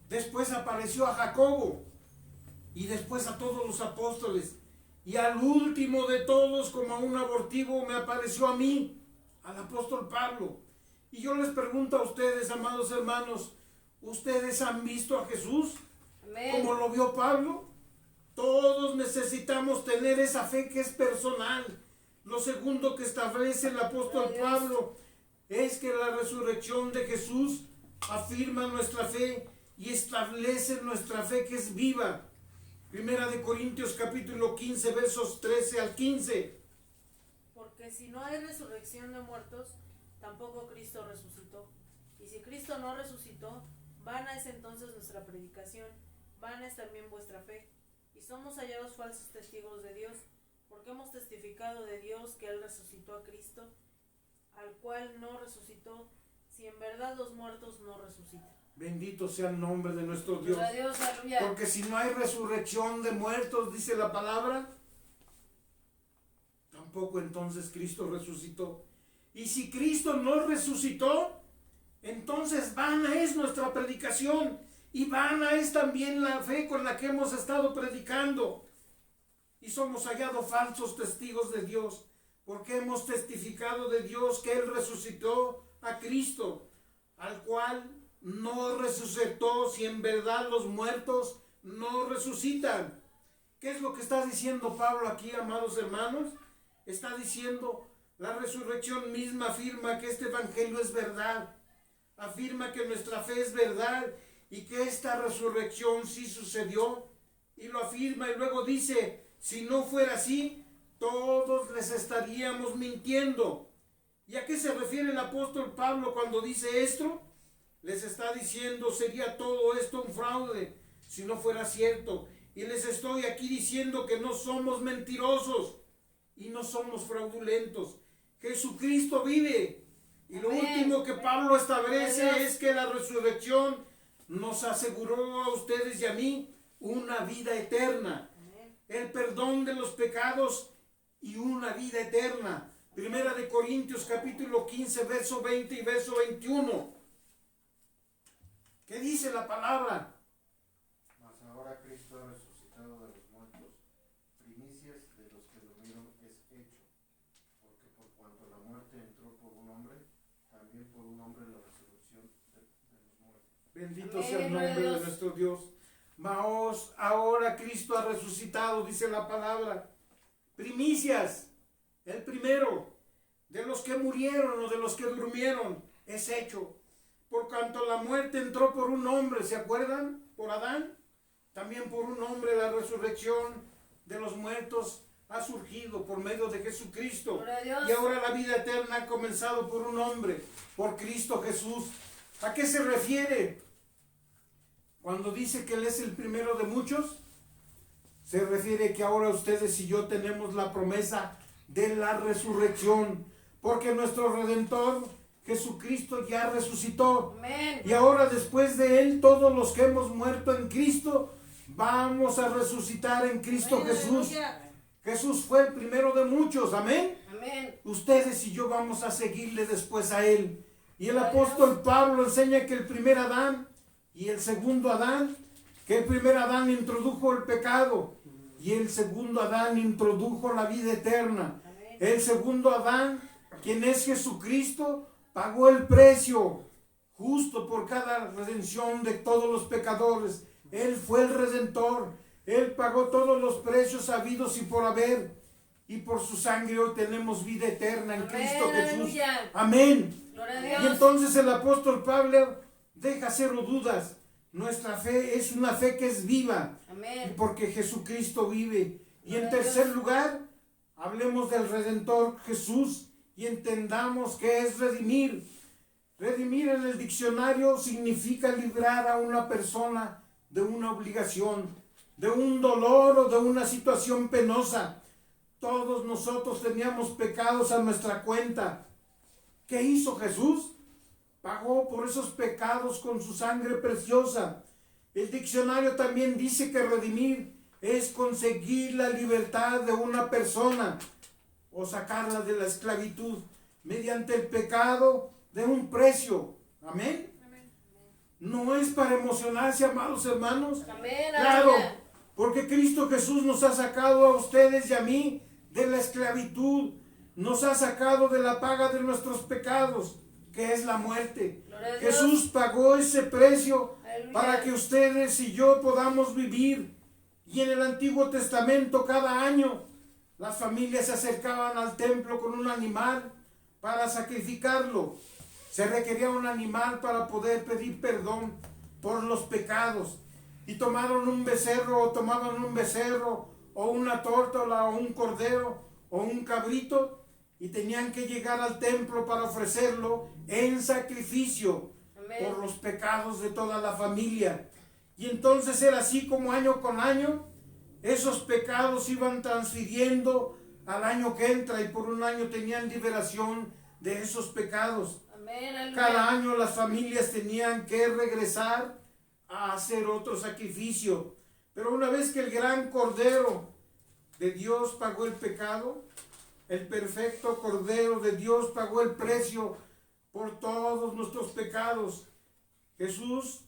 Después apareció a Jacobo y después a todos los apóstoles, y al último de todos, como a un abortivo, me apareció a mí, al apóstol Pablo. Y yo les pregunto a ustedes, amados hermanos, ¿ustedes han visto a Jesús Amén. como lo vio Pablo? Todos necesitamos tener esa fe que es personal. Lo segundo que establece el apóstol Dios. Pablo es que la resurrección de Jesús afirma nuestra fe y establece nuestra fe que es viva. Primera de Corintios capítulo 15, versos 13 al 15. Porque si no hay resurrección de muertos, tampoco Cristo resucitó. Y si Cristo no resucitó, vana es entonces nuestra predicación, vana es también vuestra fe. Y somos hallados falsos testigos de Dios, porque hemos testificado de Dios que Él resucitó a Cristo, al cual no resucitó, si en verdad los muertos no resucitan. Bendito sea el nombre de nuestro Dios. Gloria a Dios, aleluya. Porque si no hay resurrección de muertos, dice la palabra, tampoco entonces Cristo resucitó. Y si Cristo no resucitó, entonces vana es nuestra predicación y vana es también la fe con la que hemos estado predicando. Y somos hallados falsos testigos de Dios, porque hemos testificado de Dios que Él resucitó a Cristo, al cual no resucitó si en verdad los muertos no resucitan. ¿Qué es lo que está diciendo Pablo aquí, amados hermanos? Está diciendo, la resurrección misma afirma que este evangelio es verdad, afirma que nuestra fe es verdad y que esta resurrección sí sucedió, y lo afirma y luego dice, si no fuera así, todos les estaríamos mintiendo. ¿Y a qué se refiere el apóstol Pablo cuando dice esto? Les está diciendo, sería todo esto un fraude si no fuera cierto. Y les estoy aquí diciendo que no somos mentirosos y no somos fraudulentos. Jesucristo vive. Y lo Amén. último que Pablo establece Gloria a Dios. es que la resurrección nos aseguró a ustedes y a mí una vida eterna, Amén. el perdón de los pecados y una vida eterna. Primera de Corintios capítulo 15, verso 20 y verso 21. ¿Qué dice la palabra? Mas ahora Cristo ha resucitado de los muertos, primicias de los que durmieron es hecho, porque por cuanto la muerte entró por un hombre, también por un hombre la resurrección de los muertos. Bendito Amén, sea el gloria a nombre de Dios. nuestro Dios. Mas ahora Cristo ha resucitado, dice la palabra. Primicias, el primero, de los que murieron o de los que durmieron, es hecho. Por cuanto la muerte entró por un hombre, ¿se acuerdan? Por Adán. También por un hombre la resurrección de los muertos ha surgido por medio de Jesucristo. Gloria a Dios. Y ahora la vida eterna ha comenzado por un hombre, por Cristo Jesús. ¿A qué se refiere cuando dice que Él es el primero de muchos? Se refiere que ahora ustedes y yo tenemos la promesa de la resurrección, porque nuestro Redentor Jesucristo ya resucitó. Amén. Y ahora después de Él, todos los que hemos muerto en Cristo, vamos a resucitar en Cristo Amén, Jesús. aleluya. Jesús fue el primero de muchos, amén. Amén. Ustedes y yo vamos a seguirle después a Él. Y el Gloria a apóstol Pablo enseña que el primer Adán y el segundo Adán, que el primer Adán introdujo el pecado y el segundo Adán introdujo la vida eterna. Amén. El segundo Adán, quien es Jesucristo, pagó el precio justo por cada redención de todos los pecadores. Él fue el Redentor. Él pagó todos los precios habidos y por haber. Y por su sangre hoy tenemos vida eterna en Amén, Cristo Jesús. aleluya. Amén. Gloria a Y Dios. entonces el apóstol Pablo deja cero dudas. Nuestra fe es una fe que es viva. Amén. Porque Jesucristo vive. Y en Gloria a tercer Dios. lugar, hablemos del Redentor Jesús y entendamos qué es redimir. Redimir en el diccionario significa librar a una persona de una obligación, de un dolor o de una situación penosa. Todos nosotros teníamos pecados a nuestra cuenta. ¿Qué hizo Jesús? Pagó por esos pecados con su sangre preciosa. El diccionario también dice que redimir es conseguir la libertad de una persona o sacarla de la esclavitud mediante el pecado de un precio. Amén. No es para emocionarse, amados hermanos. Amén, Claro, aleluya. porque Cristo Jesús nos ha sacado a ustedes y a mí de la esclavitud. Nos ha sacado de la paga de nuestros pecados, que es la muerte. Gloria a Dios. Jesús pagó ese precio Aleluya. para que ustedes y yo podamos vivir. Y en el Antiguo Testamento cada año las familias se acercaban al templo con un animal para sacrificarlo. Se requería un animal para poder pedir perdón por los pecados. Y tomaban un becerro o una tórtola o un cordero o un cabrito y tenían que llegar al templo para ofrecerlo en sacrificio Amén. por los pecados de toda la familia. Y entonces era así como año con año esos pecados iban transfiriendo al año que entra y por un año tenían liberación de esos pecados. Amén, aleluya. Cada año las familias tenían que regresar a hacer otro sacrificio. Pero una vez que el gran Cordero de Dios pagó el pecado, el perfecto Cordero de Dios pagó el precio por todos nuestros pecados. Jesús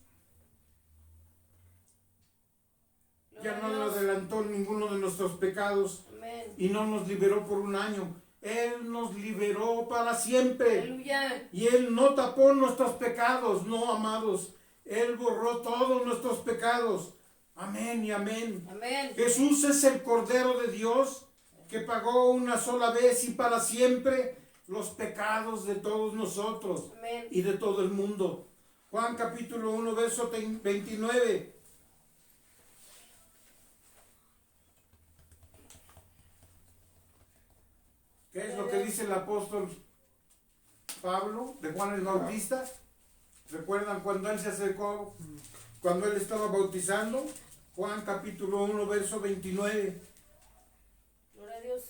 ya Gloria no a le Dios. adelantó ninguno de nuestros pecados Amén. y no nos liberó por un año. Él nos liberó para siempre. Aleluya. Y Él no tapó nuestros pecados, no, amados. Él borró todos nuestros pecados. Amén y amén. Amén. Jesús es el Cordero de Dios que pagó una sola vez y para siempre los pecados de todos nosotros Amén. y de todo el mundo. Juan capítulo 1, verso 29. ¿Qué es lo que dice el apóstol Pablo de Juan el Bautista? ¿Recuerdan cuando él se acercó, cuando él estaba bautizando? Juan capítulo 1, verso 29. Gloria a Dios.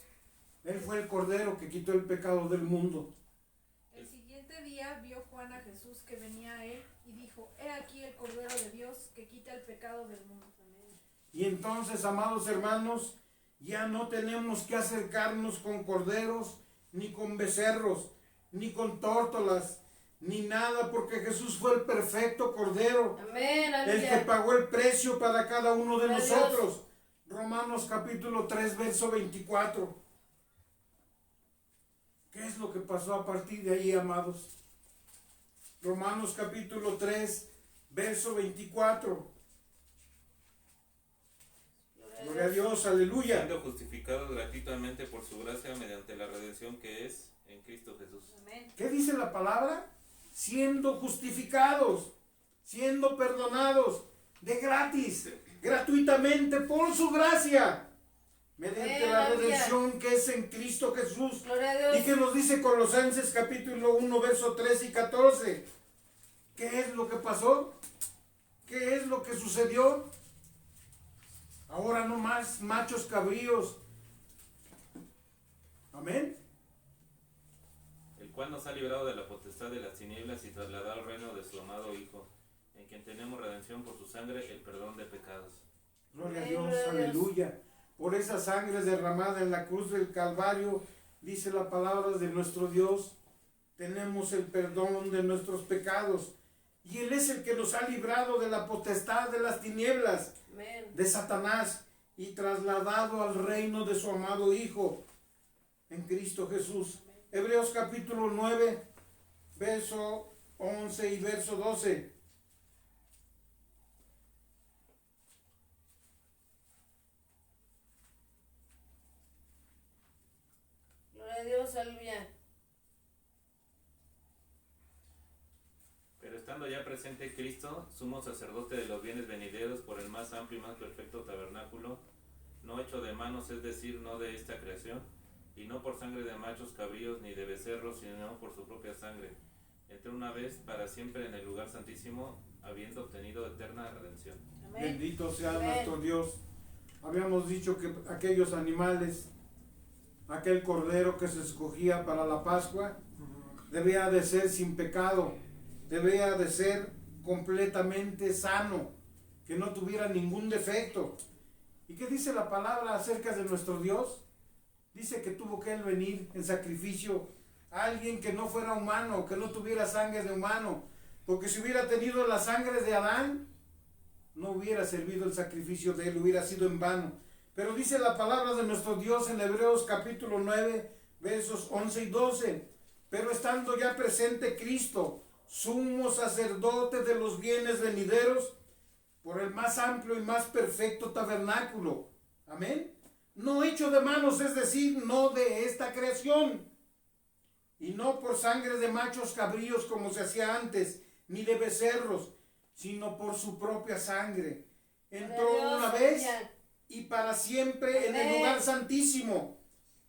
Él fue el Cordero que quitó el pecado del mundo. El siguiente día vio Juan a Jesús que venía a él y dijo: He aquí el Cordero de Dios que quita el pecado del mundo. Y entonces, amados hermanos, Ya no tenemos que acercarnos con corderos, ni con becerros, ni con tórtolas, ni nada, porque Jesús fue el perfecto cordero, Amén, el que aleluya. pagó el precio para cada uno de Gloria a nosotros. Romanos capítulo 3, verso 24. ¿Qué es lo que pasó a partir de ahí, amados? Romanos capítulo 3, verso 24. Gloria a Dios, aleluya. Siendo justificados gratuitamente por su gracia mediante la redención que es en Cristo Jesús. Amén. ¿Qué dice la palabra? Siendo justificados, siendo perdonados de gratis, gratuitamente por su gracia, mediante Amén, la aleluya. redención que es en Cristo Jesús. Gloria a ¿Y Dios. qué nos dice Colosenses capítulo 1, verso 13 y 14? ¿Qué es lo que pasó? ¿Qué es lo que sucedió? Ahora no más machos cabríos. Amén. El cual nos ha librado de la potestad de las tinieblas y trasladado al reino de su amado Hijo, en quien tenemos redención por su sangre, el perdón de pecados. Gloria a Amén, Dios, gloria a Dios. aleluya. Por esa sangre derramada en la cruz del Calvario, dice la palabra de nuestro Dios, tenemos el perdón de nuestros pecados. Y Él es el que nos ha librado de la potestad de las tinieblas, Amén. de Satanás, y trasladado al reino de su amado Hijo, en Cristo Jesús. Hebreos capítulo 9, verso 11 y verso 12. Gloria a Dios, aleluya. Pero estando ya presente Cristo, sumo sacerdote de los bienes venideros por el más amplio y más perfecto tabernáculo, no hecho de manos, es decir, no de esta creación, y no por sangre de machos cabríos ni de becerros, sino por su propia sangre, entró una vez para siempre en el lugar santísimo, habiendo obtenido eterna redención. Amén. Bendito sea Amén. nuestro Dios. Habíamos dicho que aquellos animales, aquel cordero que se escogía para la Pascua, debía de ser sin pecado, debía de ser completamente sano, que no tuviera ningún defecto. ¿Y qué dice la palabra acerca de nuestro Dios? Dice que tuvo que Él venir en sacrificio a alguien que no fuera humano, que no tuviera sangre de humano, porque si hubiera tenido la sangre de Adán, no hubiera servido el sacrificio de Él, hubiera sido en vano. Pero dice la palabra de nuestro Dios en Hebreos capítulo 9, versos 11 y 12, pero estando ya presente Cristo, sumo sacerdote de los bienes venideros, por el más amplio y más perfecto tabernáculo. Amén. No hecho de manos, es decir, no de esta creación. Y no por sangre de machos cabríos como se hacía antes, ni de becerros, sino por su propia sangre. Entró Gloria a Dios, una vez aleluya. y para siempre en el Amén. lugar santísimo,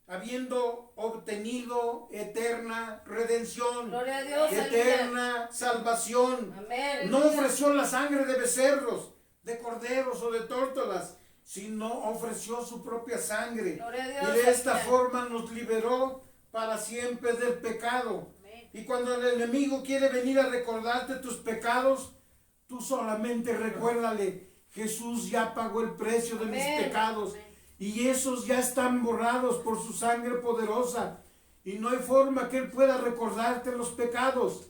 habiendo obtenido eterna redención, Gloria a Dios, aleluya. eterna salvación. Amén. No aleluya. ofreció la sangre de becerros, de corderos o de tórtolas, sino ofreció su propia sangre. Gloria a Dios, Y de esta aleluya. forma nos liberó para siempre del pecado. Amén. Y cuando el enemigo quiere venir a recordarte tus pecados, tú solamente recuérdale, Jesús ya pagó el precio de mis Amén. pecados. Amén. Y esos ya están borrados por su sangre poderosa. Y no hay forma que Él pueda recordarte los pecados,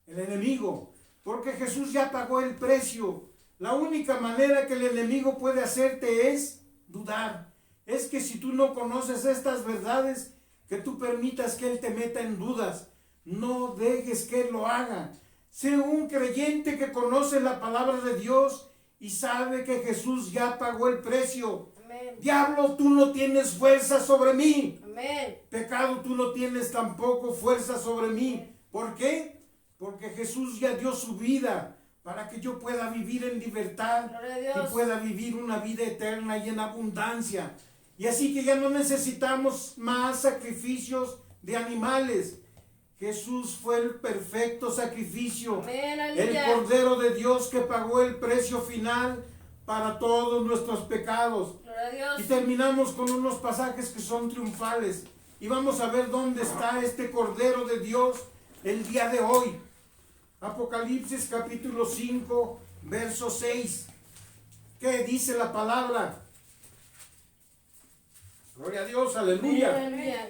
el enemigo, porque Jesús ya pagó el precio. La única manera que el enemigo puede hacerte es dudar. Es que si tú no conoces estas verdades, que tú permitas que Él te meta en dudas. No dejes que Él lo haga. Sé un creyente que conoce la palabra de Dios y sabe que Jesús ya pagó el precio. Amén. Diablo, tú no tienes fuerza sobre mí. Amén. Pecado, tú no tienes tampoco fuerza sobre mí. ¿Por qué? Porque Jesús ya dio su vida para que yo pueda vivir en libertad Gloria a y Dios. pueda vivir una vida eterna y en abundancia. Y así que ya no necesitamos más sacrificios de animales. Jesús fue el perfecto sacrificio. Amén, El aleluya. Cordero de Dios que pagó el precio final para todos nuestros pecados. Gloria a Dios. Y terminamos con unos pasajes que son triunfales. Y vamos a ver dónde está este Cordero de Dios el día de hoy. Apocalipsis capítulo 5, verso 6. ¿Qué dice la palabra? Gloria a Dios, aleluya. Aleluya.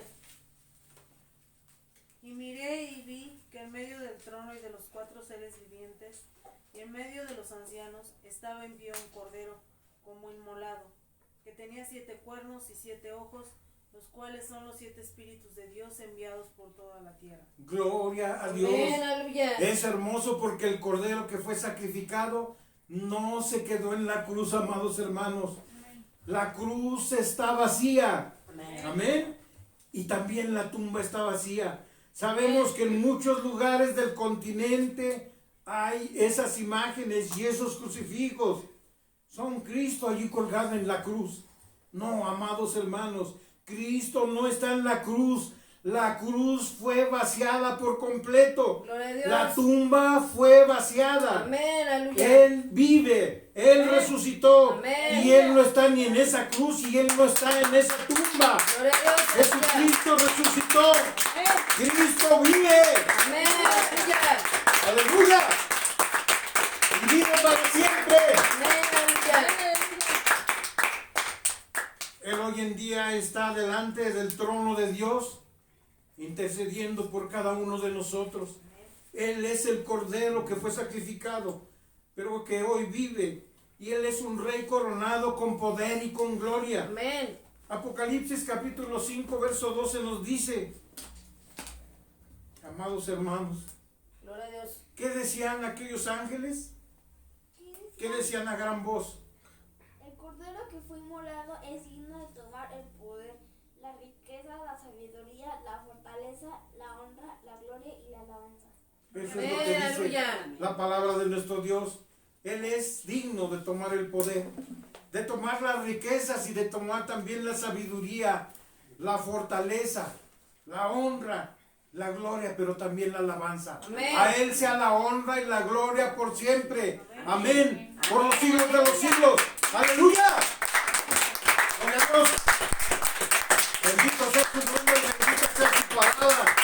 Y miré y vi que en medio del trono y de los 4 seres vivientes, y en medio de los ancianos, estaba en pie un cordero como inmolado, que tenía 7 cuernos y 7 ojos, los cuales son los 7 espíritus de Dios enviados por toda la tierra. Gloria a Dios. Amén, aleluya. Es hermoso porque el cordero que fue sacrificado no se quedó en la cruz, amados hermanos. La cruz está vacía. Amén. Y también la tumba está vacía. Sabemos que en muchos lugares del continente hay esas imágenes y esos crucifijos. Son Cristo allí colgado en la cruz. No, amados hermanos, Cristo no está en la cruz. La cruz fue vaciada por completo. Gloria a Dios. La tumba fue vaciada. Amén, aleluya. Él vive, Él Amén. resucitó. Amén. Y Él no está ni en esa cruz y Él no está en esa tumba. Gloria a Dios. aleluya. Jesucristo resucitó. Cristo vive. Amén, aleluya. Aleluya. Y vive para siempre. Amén, aleluya. Él hoy en día está delante del trono de Dios, intercediendo por cada uno de nosotros. Él es el cordero que fue sacrificado, pero que hoy vive. Y Él es un rey coronado con poder y con gloria. Amén. Apocalipsis capítulo 5, verso 12 nos dice, amados hermanos, Gloria a Dios. ¿qué decían aquellos ángeles? ¿Qué decían a gran voz? El cordero que fue inmolado es digno de tomar el poder, la riqueza, la sabiduría, la fortaleza, la honra, la gloria y la alabanza. Eso es lo que Amén, dice aleluya. la palabra de nuestro Dios. Él es digno de tomar el poder, de tomar las riquezas y de tomar también la sabiduría, la fortaleza, la honra, la gloria, pero también la alabanza. Amén. A Él sea la honra y la gloria por siempre. Amén. Por los siglos de los siglos. Aleluya. Gloria a Dios. Bendito sea su nombre, bendita sea su palabra.